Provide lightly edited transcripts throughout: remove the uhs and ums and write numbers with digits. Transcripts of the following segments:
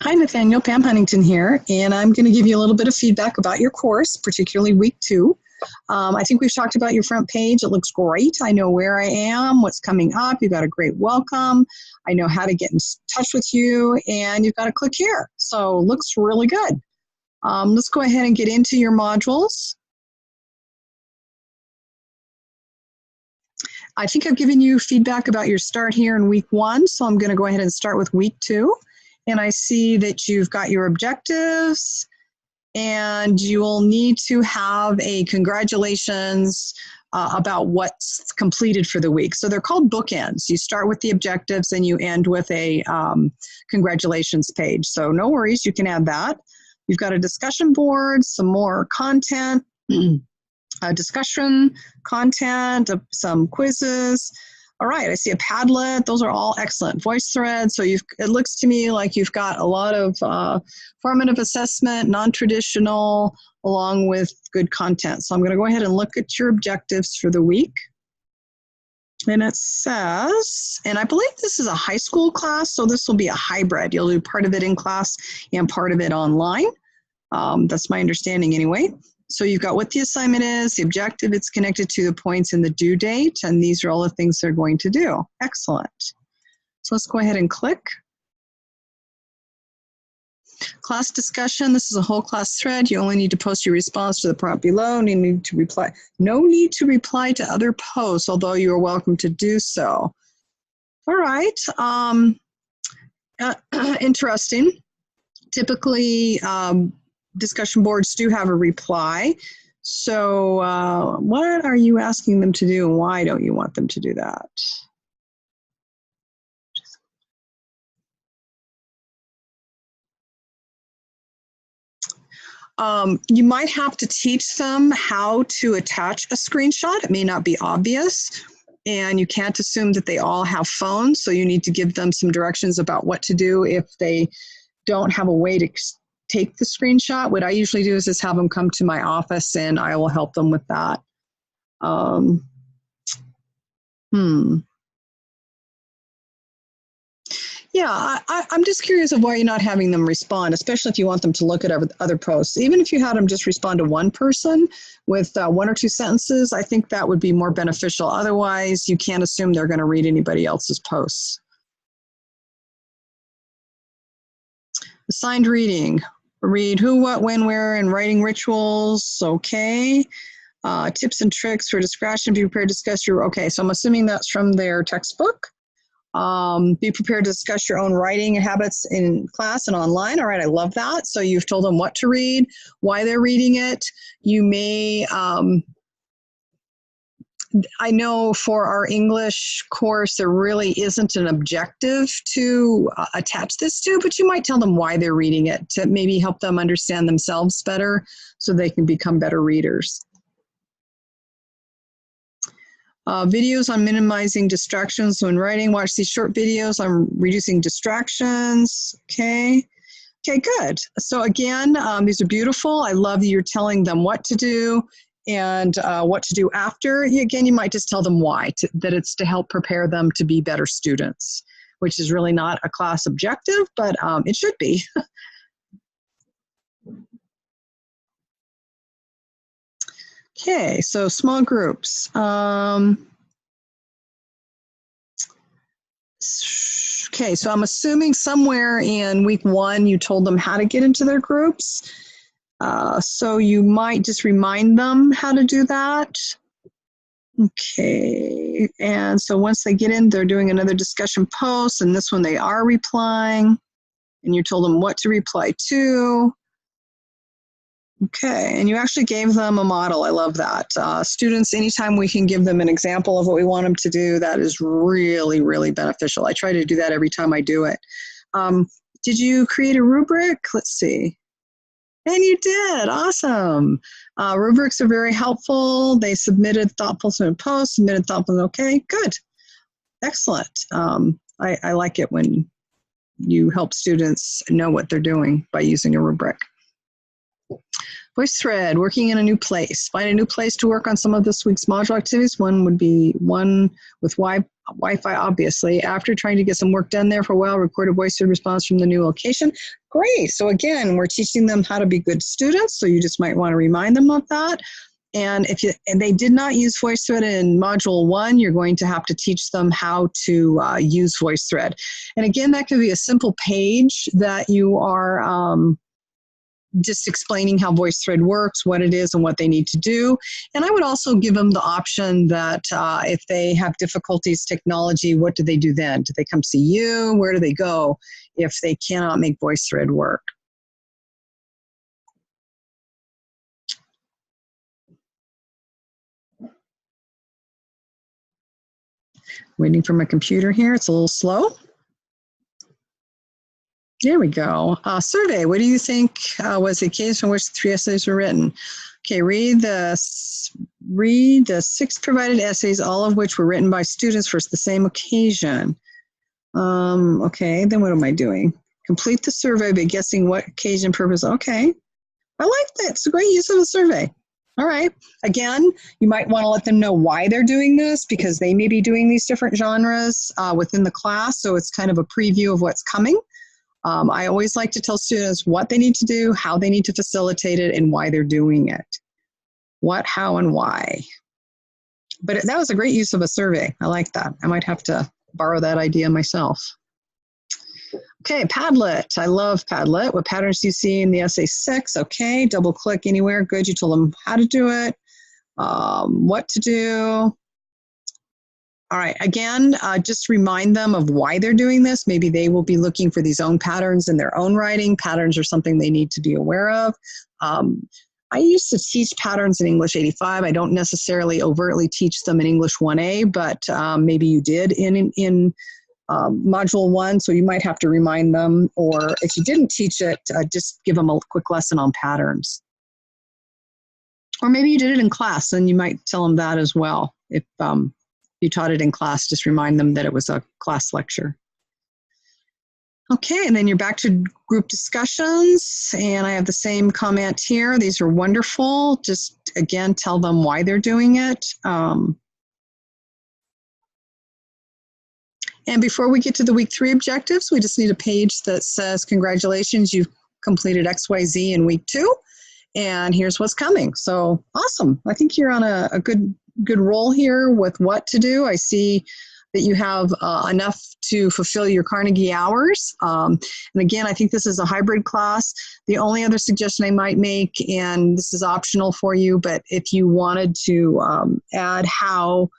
Hi, Nathaniel. Pam Huntington here, and I'm going to give you a little bit of feedback about your course, particularly week 2. I think we've talked about your front page. It looks great. I know where I am, what's coming up. You've got a great welcome. I know how to get in touch with you, and you've got to click here. So it looks really good. Let's go ahead and get into your modules. I think I've given you feedback about your start here in week 1, so I'm going to go ahead and start with week 2. And I see that you've got your objectives, and you will need to have a congratulations about what's completed for the week. So they're called bookends. You start with the objectives and you end with a congratulations page. So no worries, you can add that. You've got a discussion board, some more content, discussion content, some quizzes. All right, I see a Padlet. Those are all excellent. Voice threads. So it looks to me like you've got a lot of formative assessment, non-traditional, along with good content. So I'm going to go ahead and look at your objectives for the week. And it says, and I believe this is a high school class, so this will be a hybrid. You'll do part of it in class and part of it online. That's my understanding anyway. So you've got what the assignment is, the objective, it's connected to the points in the due date, and these are all the things they're going to do. Excellent. So let's go ahead and click. Class discussion, this is a whole class thread. You only need to post your response to the prompt below. No need to reply to other posts, although you are welcome to do so. All right. Interesting. Typically, discussion boards do have a reply. So what are you asking them to do and why don't you want them to do that? You might have to teach them how to attach a screenshot. It may not be obvious, and you can't assume that they all have phones, so you need to give them some directions about what to do if they don't have a way to take the screenshot. What I usually do is just have them come to my office and I will help them with that. Yeah, I'm just curious of why you're not having them respond, especially if you want them to look at other posts. Even if you had them just respond to one person with 1 or 2 sentences, I think that would be more beneficial. Otherwise, you can't assume they're going to read anybody else's posts. Assigned reading. Read who, what, when, where, and writing rituals. Okay. Tips and tricks for discretion. Be prepared to discuss your, okay, so I'm assuming that's from their textbook. Be prepared to discuss your own writing habits in class and online. All right, I love that. So you've told them what to read, why they're reading it. You may, I know for our English course, there really isn't an objective to attach this to, but you might tell them why they're reading it to maybe help them understand themselves better so they can become better readers. Videos on minimizing distractions when writing. Watch these short videos on reducing distractions. Okay. Okay, good. So again, these are beautiful. I love that you're telling them what to do and what to do after. Again, you might just tell them why, that it's to help prepare them to be better students, which is really not a class objective, but it should be. Okay, so small groups. Okay, so I'm assuming somewhere in week 1 you told them how to get into their groups. So you might just remind them how to do that. Okay, and so once they get in, they're doing another discussion post, and this one they are replying, and you told them what to reply to. Okay, and you actually gave them a model. I love that. Students, anytime we can give them an example of what we want them to do, that is really, really beneficial. I try to do that every time I do it. Did you create a rubric? Let's see. And you did. Awesome. Rubrics are very helpful. They submitted thoughtful posts, submitted thoughtful. Okay, good. Excellent. I like it when you help students know what they're doing by using a rubric. Voice thread, working in a new place. Find a new place to work on some of this week's module activities. One would be one with Wi-Fi, obviously. After trying to get some work done there for a while, record a voice thread response from the new location. Great. So again, we're teaching them how to be good students, so you just might want to remind them of that. And if they did not use VoiceThread in Module 1, you're going to have to teach them how to use VoiceThread. And again, that could be a simple page that you are just explaining how VoiceThread works, what it is, and what they need to do. And I would also give them the option that if they have difficulties technology, what do they do then? Do they come see you? Where do they go if they cannot make VoiceThread work? Waiting for my computer here. It's a little slow. There we go. Survey. What do you think was the occasion on which the 3 essays were written? Okay, read the 6 provided essays, all of which were written by students for the same occasion. Okay, then what am I doing? Complete the survey by guessing what occasion, purpose. Okay, I like that. It's a great use of a survey. All right. Again, you might want to let them know why they're doing this, because they may be doing these different genres within the class, so it's kind of a preview of what's coming. I always like to tell students what they need to do, how they need to facilitate it, and why they're doing it. What, how, and why. But that was a great use of a survey. I like that. I might have to borrow that idea myself. Okay, Padlet. I love Padlet. What patterns do you see in the essay 6? Okay, double click anywhere. Good, you told them how to do it, what to do. All right, again, just remind them of why they're doing this. Maybe they will be looking for these own patterns in their own writing. Patterns are something they need to be aware of. I used to teach patterns in English 85. I don't necessarily overtly teach them in English 1A, but maybe you did in Module 1, so you might have to remind them, or if you didn't teach it, just give them a quick lesson on patterns. Or maybe you did it in class, and you might tell them that as well. If you taught it in class, just remind them that it was a class lecture. Okay, and then you're back to group discussions, and I have the same comment here. These are wonderful. Just, again, tell them why they're doing it. And before we get to the week 3 objectives, we just need a page that says, congratulations, you've completed XYZ in week 2, and here's what's coming. So awesome. I think you're on a good roll here with what to do. I see that you have enough to fulfill your Carnegie hours. And again, I think this is a hybrid class. The only other suggestion I might make, and this is optional for you, but if you wanted to add how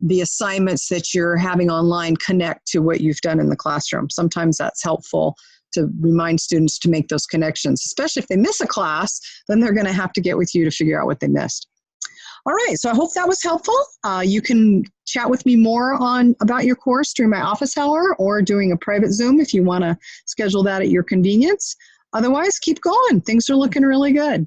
the assignments that you're having online connect to what you've done in the classroom. Sometimes that's helpful to remind students to make those connections, especially if they miss a class, then they're going to have to get with you to figure out what they missed. All right, so I hope that was helpful. You can chat with me more about your course during my office hour or doing a private Zoom if you want to schedule that at your convenience. Otherwise, keep going. Things are looking really good.